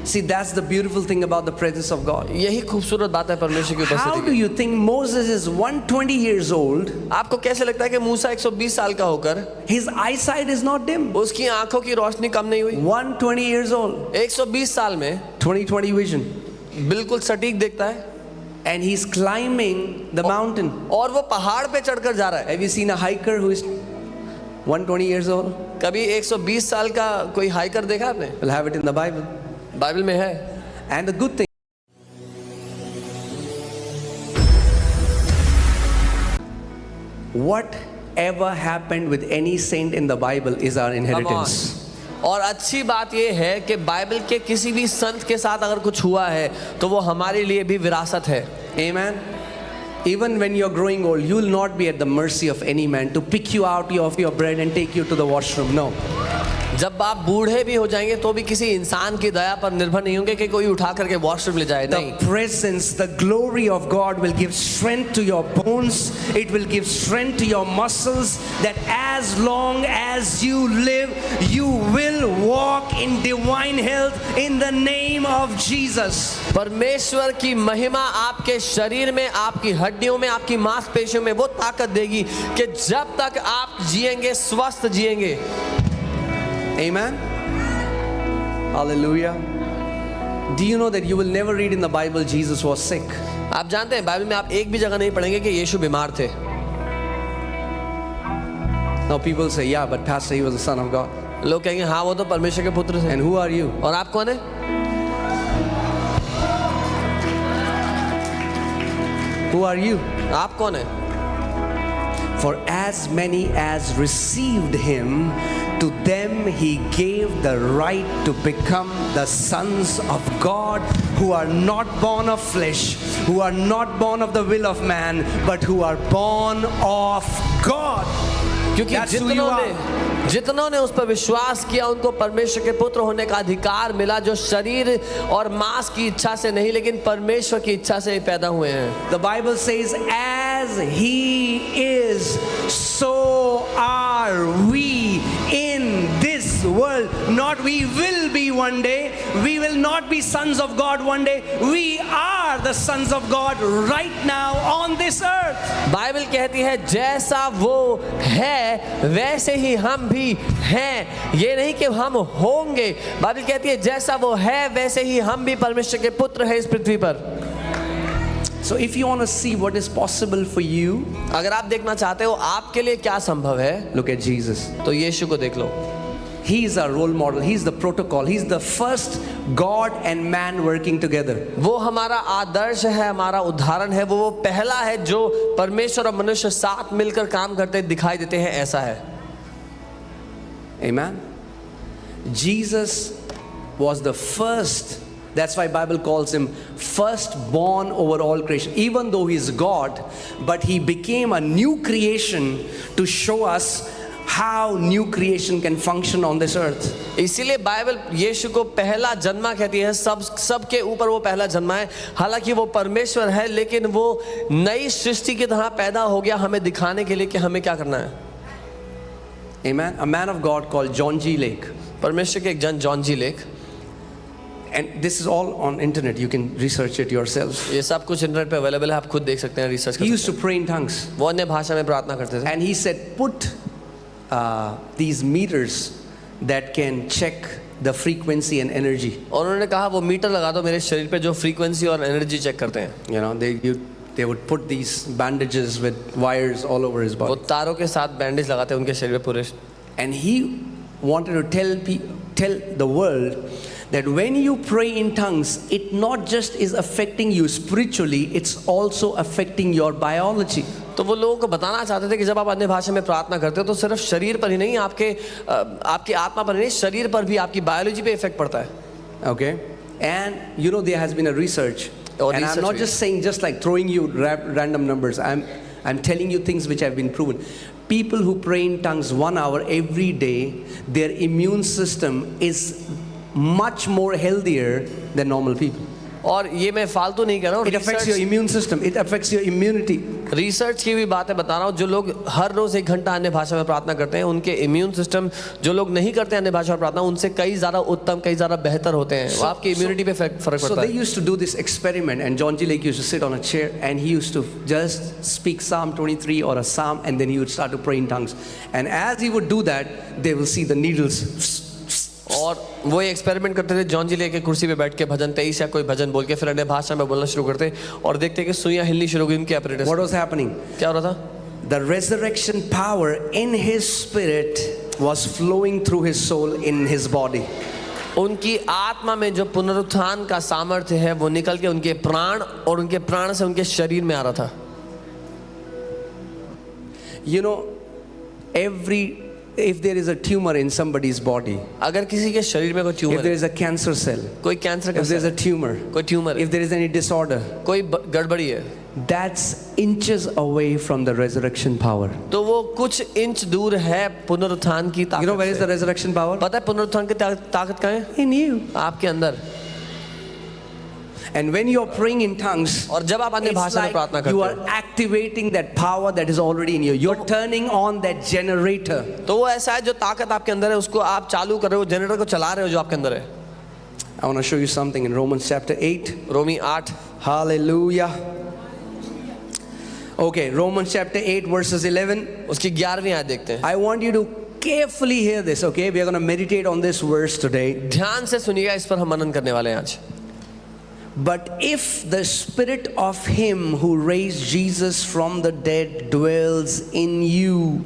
See, that's the beautiful thing about the presence of God. यही खूबसूरत बात है परमेश्वर की How उपस्थिति do की। you think Moses is 120 years old? आपको कैसे लगता है कि मूसा 120 साल का होकर His eyesight is not dim. उसकी आंखों की रोशनी कम नहीं हुई? 120 years old. 120 साल में 20/20 vision. बिल्कुल सटीक देखता है, And he's climbing the mountain. और वो पहाड़ पे चढ़कर जा रहा है। Have you seen a hiker who is 120 years old? कभी 120 साल का कोई हाइकर देखा आपने? We'll have it in the Bible. Bible में है। And the good thing, whatever happened with any saint in the Bible is our inheritance. और अच्छी बात यह है कि बाइबल के किसी भी संत के साथ अगर कुछ हुआ है तो वो हमारे लिए भी विरासत है। Amen. Even when you're growing old, you will not be at the mercy of any man to pick you out of your bed and take you to the washroom. No. जब आप बूढ़े भी हो जाएंगे तो भी किसी इंसान की दया पर निर्भर नहीं होंगे कि कोई उठा करके वॉशरूम ले जाए, नहीं। The presence, the glory of God will give strength to your bones. It will give strength to your muscles, that as long as you live, you will walk in divine health in the name of Jesus. परमेश्वर की महिमा आपके शरीर में, आपकी हड्डियों में, आपकी मांसपेशियों में वो ताकत देगी कि जब तक आप जिएंगे स्वस्थ जिएंगे। Amen. Hallelujah. Do you know that you will never read in the Bible Jesus was sick? आप जानते हैं बाइबल में आप एक भी जगह नहीं पढ़ेंगे कि यीशु बीमार थे। Now people say, yeah, but Pastor, he was the Son of God. लोग कहेंगे हाँ वो तो परमेश्वर के पुत्र थे। And who are you? और आप कौन है? Who are you? आप कौन है? For as many as received him, to them he gave the right to become the sons of God, who are not born of flesh, who are not born of the will of man, but who are born of God. क्योंकि That's who you are. जितनों ने उस पर विश्वास किया उनको परमेश्वर के पुत्र होने का अधिकार मिला, जो शरीर और मांस की इच्छा से नहीं लेकिन परमेश्वर की इच्छा से पैदा हुए हैं। The Bible says, as he is, so are we in this world. Not we will be one day. We will not be sons of God one day. We are the sons of God right now on this earth. Bible कहती है जैसा वो है वैसे ही हम भी हैं, ये नहीं कि हम होंगे। बाइबल कहती है जैसा वो है वैसे ही हम भी परमेश्वर के पुत्र हैं इस पृथ्वी पर। So if you want to see what is possible for you, अगर आप देखना चाहते हो आपके लिए क्या संभव है, look at Jesus. तो यीशु को देख लो। He is our role model. He is the protocol. He is the first God and man working together. वो हमारा आदर्श है, हमारा उदाहरण है, वो पहला है जो परमेश्वर और मनुष्य साथ मिलकर काम करते दिखाई देते हैं, ऐसा है। Amen. Jesus was the first. That's why Bible calls him firstborn over all creation. Even though he is God, but he became a new creation to show us how new creation can function on this earth. इसीलिए Bible यीशु को पहला जन्मा कहती है। सब के ऊपर वो पहला जन्मा है। हालांकि वो परमेश्वर है लेकिन वो नई सृष्टि की तरह पैदा हो गया हमें दिखाने के लिए कि हमें क्या करना है। Amen. A man of God called John G. Lake. परमेश्वर के एक जन John G Lake, And this is all on internet. You can research it yourself. ये सब कुछ इंटरनेट पे अवेलेबल है, आप खुद देख सकते हैं, रिसर्च कर He सकते used to pray in tongues. हैं। वो अन्य भाषा में प्रार्थना करते थे। And he said, put these meters that can check the frequency and energy. और उन्होंने कहा वो मीटर लगा दो मेरे शरीर पे जो फ्रीक्वेंसी और एनर्जी चेक करते हैं। You know, they would put these bandages with wires all over his वो body. तारों के साथ बैंडेज लगाते हैं उनके शरीर पे पूरे। And he wanted to tell the world that when you pray in tongues, it not just is affecting you spiritually, it's also affecting your biology. तो वो लोगों को बताना चाहते थे कि जब आप अन्य भाषा में प्रार्थना करते हो तो सिर्फ शरीर पर ही नहीं, आपकी आत्मा पर ही नहीं, शरीर पर भी आपकी बायोलॉजी पे इफेक्ट पड़ता है। Okay? And you know there has been a research. Oh, And I'm research not भी। just saying just like throwing you random numbers. I'm telling you things which have been proven. People who pray in tongues 1 hour every day, their immune system is much more healthier than normal people. और ये मैं फालतू नहीं कर रहा हूँ, It affects your immune system. It affects your immunity. Research की भी बातें बता रहा हूँ। जो लोग हर रोज 1 घंटा अन्य भाषा में प्रार्थना करते हैं, उनके इम्यून सिस्टम, जो लोग नहीं करते अन्य भाषा में प्रार्थना, उनसे कई ज्यादा उत्तम, कई ज्यादा बेहतर होते हैं। वो आपकी इम्यूनिटी पे फर्क So पड़ता they है। used to do this experiment, and John G. Lake used to sit on a chair and he used to just speak Psalm 23 or a psalm, and then he would start to pray in tongues. And as he would do that, they will see the needles. और वो ये experiment करते थे, John जी लेके कुर्सी पे बैठ के भजन 23 या कोई भजन बोल के फिर अन्य भाषा में बोलना शुरू करते और देखते कि सुइयां हिलनी शुरू हो गई उनके apparatus। What was happening? क्या हो रहा था? The resurrection power in his spirit was flowing through his soul in his body. उनकी आत्मा में जो पुनरुत्थान का सामर्थ्य है वो निकल के उनके प्राण और उनके प्राण से उनके शरीर में आ रहा था। You know, if there is a tumor in somebody's body, अगर किसी के शरीर में कोई if ट्यूमर there है, is a cancer cell, कोई कैंसर का if there is a cell, tumor, कोई ट्यूमर है, if there is any disorder, कोई गड़बड़ी है, that's inches away from the resurrection power. तो वो कुछ इंच दूर है पुनरुत्थान की You know where is ताकत the resurrection power? से। पता है पुनरुत्थान की ताकत कहाँ है? In you. आपके अंदर। And when you are praying in tongues, और जब आप अन्य it's भाषा में like प्रार्थना you करते are हो activating that power that is already in you. You're turning on that generator. तो वो ऐसा है, जो ताकत आपके अंदर है उसको आप चालू कर रहे हो, जनरेटर को चला रहे हो जो आपके अंदर है। I want to show you something in Romans chapter 8. Romi 8। Hallelujah. Okay, Romans chapter 8 verses 11. उसकी 11वीं आयत देखते हैं। I want you to carefully hear this, okay? We are going to meditate on this verse today. ध्यान से सुनिएगा, इस पर हम मनन करने वाले हैं आज। But if the spirit of him who raised Jesus from the dead dwells in you,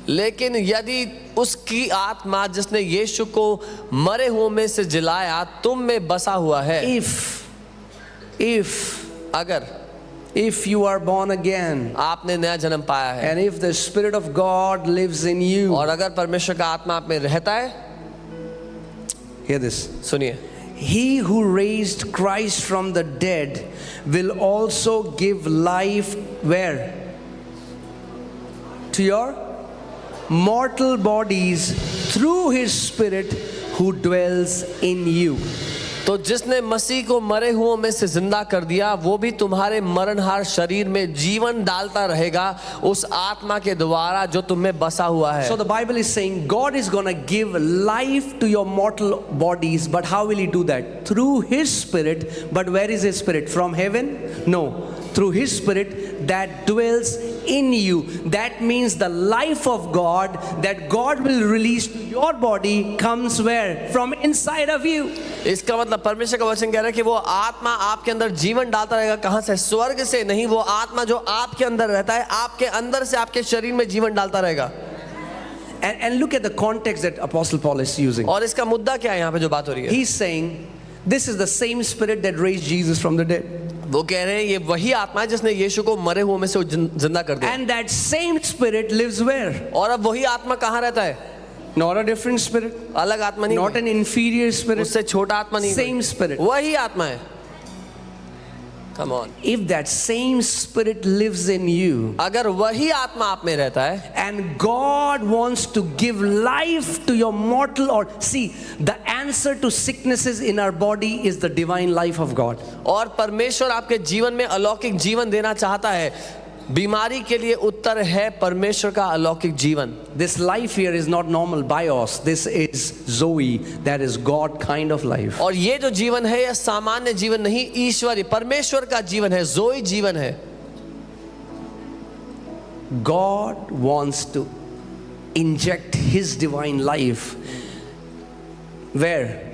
लेकिन यदि उसकी आत्मा जिसने यीशु को मरे हुओं में से जिलाया तुम में बसा हुआ है, if you are born again, आपने नया जन्म पाया है, and if the spirit of God lives in you, और अगर परमेश्वर का आत्मा आप में रहता है, hear this. सुनिए, He who raised Christ from the dead will also give life where? To your mortal bodies through his spirit who dwells in you. तो जिसने मसीह को मरे हुओं में से जिंदा कर दिया वो भी तुम्हारे मरणहार शरीर में जीवन डालता रहेगा उस आत्मा के द्वारा जो तुम में बसा हुआ है। So the Bible is saying God is going to give life to your mortal bodies, but how will he do that? Through his spirit. But where is his spirit? From heaven? No. Through his spirit that dwells in you. That means the life of God that God will release to your body comes where? From inside of you. इसका मतलब परमेश्वर का वचन कह रहा है कि वो आत्मा आपके अंदर जीवन डालता रहेगा। कहां से? स्वर्ग से नहीं, वो आत्मा जो आपके अंदर रहता है आपके अंदर से आपके शरीर में जीवन डालता रहेगा। And look at the context that Apostle Paul is using. और इसका मुद्दा क्या है यहाँ पे जो बात हो रही है? He's saying this is the same spirit that raised Jesus from the dead. वो कह रहे हैं ये वही आत्मा है जिसने यीशु को मरे हुए में से जिंदा कर दिया। And that same spirit lives where? और अब वही आत्मा कहाँ रहता है? Not a different spirit. अलग आत्मा नहीं, Not an inferior spirit. उससे छोटा आत्मा नहीं, Same spirit. वही आत्मा है। Come on. If that same spirit lives in you, अगर वही आत्मा आप में रहता है, and God wants to give life to your mortal, or see, the answer to sicknesses in our body is the divine life of God. और परमेश्वर आपके जीवन में अलौकिक जीवन देना चाहता है। बीमारी के लिए उत्तर है परमेश्वर का अलौकिक जीवन। This life here is not normal bios. This is Zoe, that is God kind of life. और ये जो जीवन है यह सामान्य जीवन नहीं, ईश्वरी परमेश्वर का जीवन है, जोई जीवन है। God wants to inject his divine life where?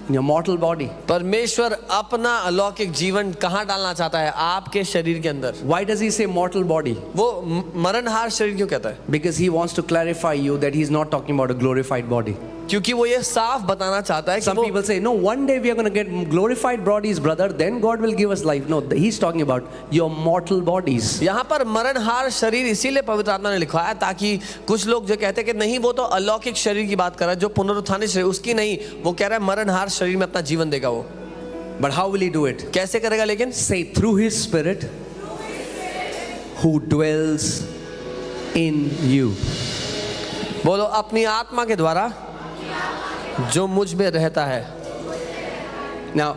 In your mortal body. परमेश्वर अपना अलौकिक जीवन कहाँ डालना चाहता है? आपके शरीर के अंदर। Why does he say mortal body? वो मरणहार शरीर क्यों कहता है? Because he wants to clarify you that he's not talking about a glorified body. क्योंकि वो ये साफ बताना चाहता है कि Some वो people say, no, one day we are going to get glorified bodies, brother, then God will give us life. No, he's talking about your mortal bodies. यहाँ पर मरणहार शरीर इसीलिए पवित्र आत्मा ने लिखा है ताकि कुछ लोग जो कहते हैं कि नहीं वो तो अलौकिक शरीर की बात कर रहा है, जो पुनरुत्थानी शरीर, उसकी नहीं, वो कह रहा है मरणहार शरीर में अपना जीवन देगा वो। But how will he do it? कैसे करेगा? लेकिन Say, through his spirit who dwells in you. बोलो, अपनी आत्मा के द्वारा जो मुझ में रहता है। Now,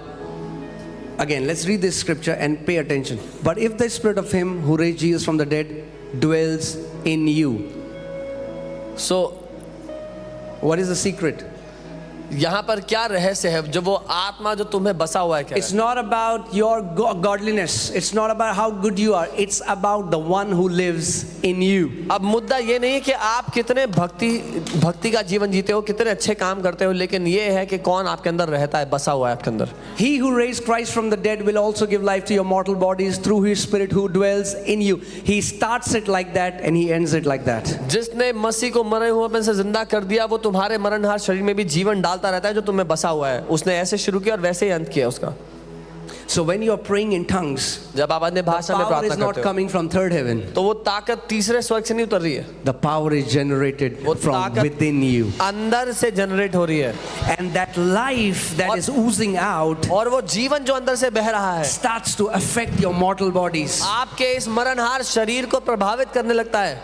Again, let's read this scripture and pay attention. But if the spirit of him who raised Jesus from the dead dwells in you. So What is the secret? यहाँ पर क्या रहस्य है? जो वो आत्मा जो तुम्हें बसा हुआ है क्या It's not about your godliness. It's not about how good you are. It's about the one who lives in you. अब मुद्दा ये नहीं है कि आप कितने भक्ति का जीवन जीते हो, कितने अच्छे काम करते हो, लेकिन ये है कि कौन आपके अंदर रहता है, बसा हुआ है आपके अंदर. He who raised Christ from the dead will also give life to your mortal bodies through his spirit who dwells in you. He starts it like that and he ends it like that. जिसने मसीह को मरे हुए में से जिंदा कर दिया, वो तुम्हारे मरणहार शरीर में भी जीवन डालता रहता है जो तुम्हें बसा हुआ है. उसने ऐसे शुरू किया और वैसे ही अंत किया उसका. So when you are praying in tongues, जब आप अन्य भाषा में power प्रार्थना is not करते हो, coming from third heaven. तो वो ताकत तीसरे स्वर्ग से नहीं उतर रही है. The power is generated वो from ताकत within you. अंदर से जनरेट हो रही है. And that life that और- is oozing out और वो जीवन जो अंदर से बह रहा है, starts to affect your mortal bodies. आपके इस मरणहार शरीर को प्रभावित करने लगता है.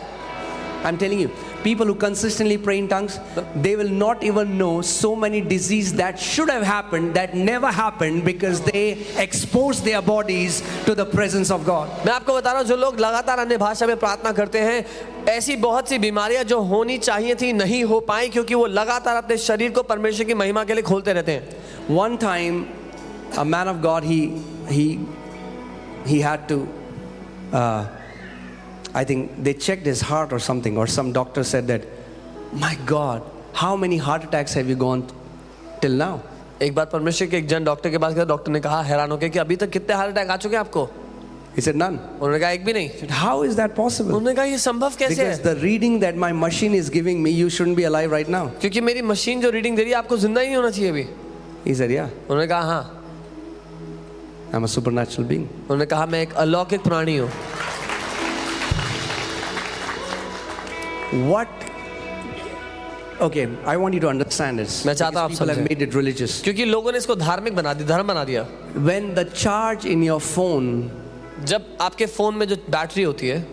I'm telling you, people who consistently pray in tongues, they will not even know so many diseases that should have happened that never happened because they exposed their bodies to the presence of God. मैं आपको बता रहा हूँ, जो लोग लगातार अन्य भाषा में प्रार्थना करते हैं, ऐसी बहुत सी बीमारियां जो होनी चाहिए थी नहीं हो पाई, क्योंकि वो लगातार अपने शरीर को परमेश्वर की महिमा के लिए खोलते रहते हैं. One time, a man of God, he had to, I think they checked his heart or something, or some doctor said that, my God, how many heart attacks have you gone till now? एक बार परमेश्वर के एक जन doctor के पास गया. Doctor ने कहा हैरान होकर कि अभी तक कितने हार्ट अटैक आ चुके हैं आपको? He said, none. उन्होंने कहा एक भी नहीं. I said, how is that possible? उन्होंने कहा ये संभव कैसे Because है? the reading that my machine is giving me, you shouldn't be alive right now. क्योंकि मेरी मशीन जो रीडिंग दे रही है, आपको जिंदा ही नहीं होना चाहिए अभी. He said, yeah, उन्होंने कहा हाँ. I'm a supernatural being. उन्होंने कहा मैं एक अलौकिक प्राणी हूँ. What? Okay, I want you to understand this. मैं चाहता हूँ आप Because people have समझें. made it religious. क्योंकि लोगों ने इसको धार्मिक बना दिया, धर्म बना दिया. When the charge in your phone, जब आपके फोन में जो बैटरी होती है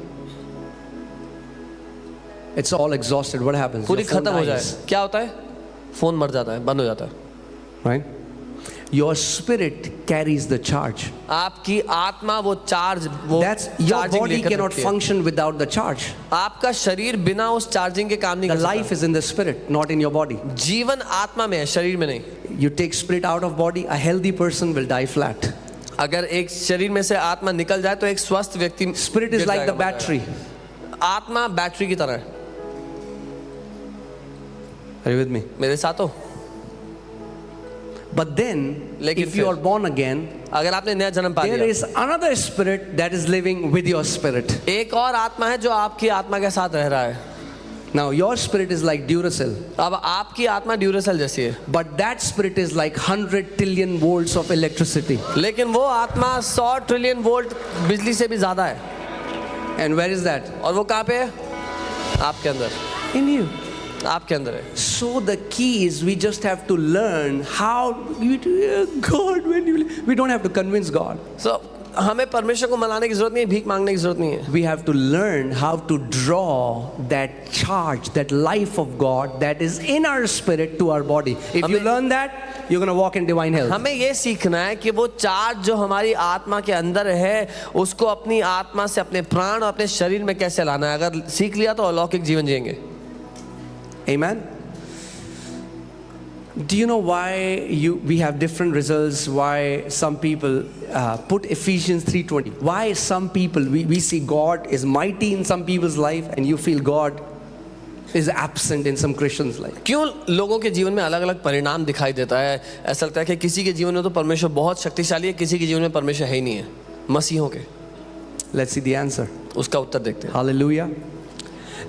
it's all exhausted, what happens? पूरी Your phone खत्म हो जाए, dies, क्या होता है? फोन मर जाता है, बंद हो जाता है. right? Your spirit carries the charge. आपकी आत्मा वो चार्ज, वो That's your चार्जिंग body लेकर cannot रखती है. function without the charge. आपका शरीर बिना उस चार्जिंग के काम नहीं The कर life सकता. is in the spirit, not in your body. जीवन आत्मा में है, शरीर में नहीं. You take spirit out of body, a healthy person will die flat. अगर एक शरीर में से आत्मा निकल जाए तो एक स्वस्थ व्यक्ति Spirit is गिर like जाएगा, the मर battery. जाएगा. आत्मा बैटरी की तरह है. Are you with me? मेरे साथ हो? But then, लेकिन if you फिर- are born again, अगर आपने नया जन्म पा there लिया, is another spirit that is living with your spirit. एक और आत्मा है जो आपकी आत्मा के साथ रह रहा है. Now, your spirit is like Duracell, अब आपकी आत्मा ड्यूरेसेल जैसी है, but that spirit is like 100 trillion volts of electricity. लेकिन वो आत्मा 100 ट्रिलियन वोल्ट बिजली से भी ज्यादा है. And where is that? और वो कहाँ पे है? आपके अंदर. In you. आपके अंदर है. So the key is we just have to learn how God, we don't have to convince God. So, हमें परमेश्वर को मनाने की जरूरत नहीं है, भीख मांगने की जरूरत नहीं है. We have to learn how to draw that charge, that life of God that is in our spirit to our body. If you हमें- learn that, you're going to walk in divine health. हमें ये सीखना है कि वो charge जो हमारी आत्मा के अंदर है, उसको अपनी आत्मा से अपने प्राण और अपने शरीर में कैसे लाना है. अगर सीख लिया तो अलौकिक जीवन जिएंगे. Amen. Do you know why we have different results? Why some people put Ephesians 3:20? Why some people we see God is mighty in some people's life, and you feel God is absent in some Christians' life? क्यों लोगों के जीवन में अलग अलग परिणाम दिखाई देता है? ऐसा लगता है कि किसी के जीवन में तो परमेश्वर बहुत शक्तिशाली है, किसी के जीवन में परमेश्वर है ही नहीं है. मसीहों के. Let's see the answer. उसका उत्तर देखते हैं. Hallelujah.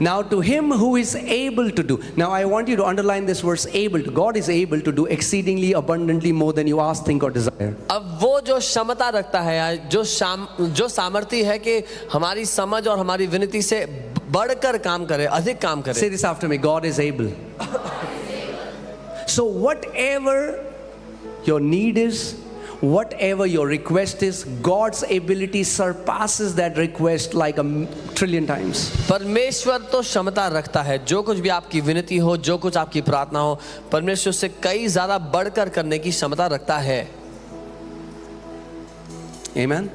Now to him who is able to do. Now I want you to underline this verse, able to. God is able to do exceedingly abundantly more than you ask, think or desire. अब वो जो क्षमता रखता है, या जो सामर्थ्य है कि हमारी समझ और हमारी विनती से बढ़कर काम करे, अधिक काम करे. Say this after me. God is able. So whatever your need is, whatever your request is, God's ability surpasses that request like a trillion times. परमेश्वर तो क्षमता रखता है, जो कुछ भी आपकी विनती हो, जो कुछ आपकी प्रार्थना हो, परमेश्वर से कई ज्यादा बढ़कर करने की क्षमता रखता है. Amen.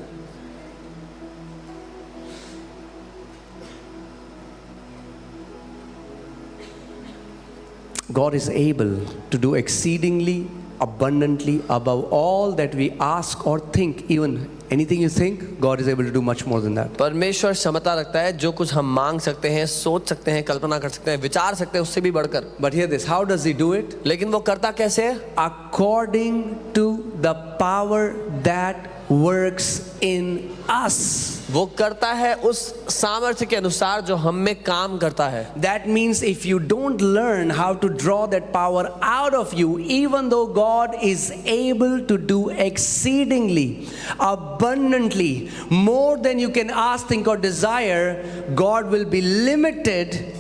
God is able to do exceedingly abundantly above all that we ask or think. Even anything you think, God is able to do much more than that. परमेश्वर क्षमता रखता है, जो कुछ हम मांग सकते हैं, सोच सकते हैं, कल्पना कर सकते हैं, विचार सकते हैं, उससे भी बढ़कर. But hear this, how does he do it? लेकिन वो करता कैसे है? According to the power that works in us. वो करता है उस सामर्थ्य के अनुसार जो हम में काम करता है. That means if you don't learn how to draw that power out of you, even though God is able to do exceedingly, abundantly, more than you can ask, think or desire, God will be limited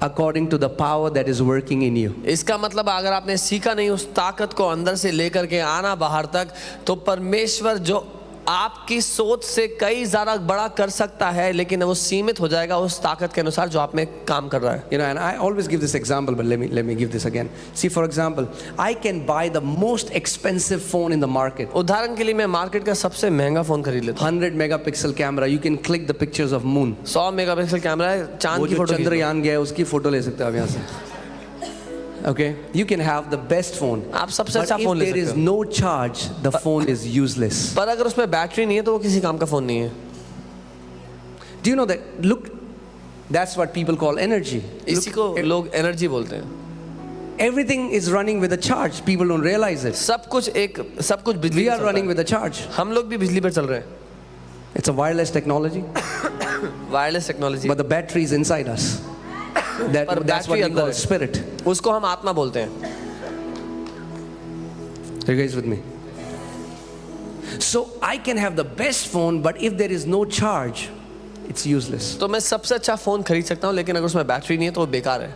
according to the power that is working in you. इसका मतलब अगर आपने सीखा नहीं उस ताकत को अंदर से लेकर के आना बाहर तक, तो परमेश्वर जो आपकी सोच से कई ज़्यादा बड़ा कर सकता है, लेकिन वो सीमित हो जाएगा उस ताकत के अनुसार जो आप में काम कर रहा है. You know, and I always give this example, but let me give this again. See, for example, I can buy the most expensive phone in the market. उदाहरण के लिए मैं मार्केट का सबसे महंगा फोन खरीद लेता हूँ. 100 megapixel camera. You can click the pictures of moon. 100 megapixel camera है, चांद वो की जो फोटो खींच लो. चंद्रयान गया है उसकी फोटो ले सकते हो आप यहाँ से. Okay, you can have the best phone. आप सबसे But अच्छा फोन if ले there is सकते हो. no charge, the phone is useless. पर अगर उसमें बैटरी नहीं है तो वो किसी काम का फोन नहीं है. Do you know that? Look, that's what people call energy. इसी को लोग एनर्जी बोलते हैं. Everything is running with a charge. People don't realize it. सब कुछ बिजली We पे are चलता running है. with a charge. हम लोग भी बिजली पर चल रहे हैं. It's a wireless technology, wireless technology. but the battery is inside us. पर That's what बैटरी we अंदर call है. spirit. उसको हम आत्मा बोलते हैं. Are you guys with me? So I can have the best phone, but if there is no charge, it's useless. तो मैं सबसे अच्छा फोन खरीद सकता हूँ, लेकिन अगर उसमें बैटरी नहीं है तो वो बेकार है.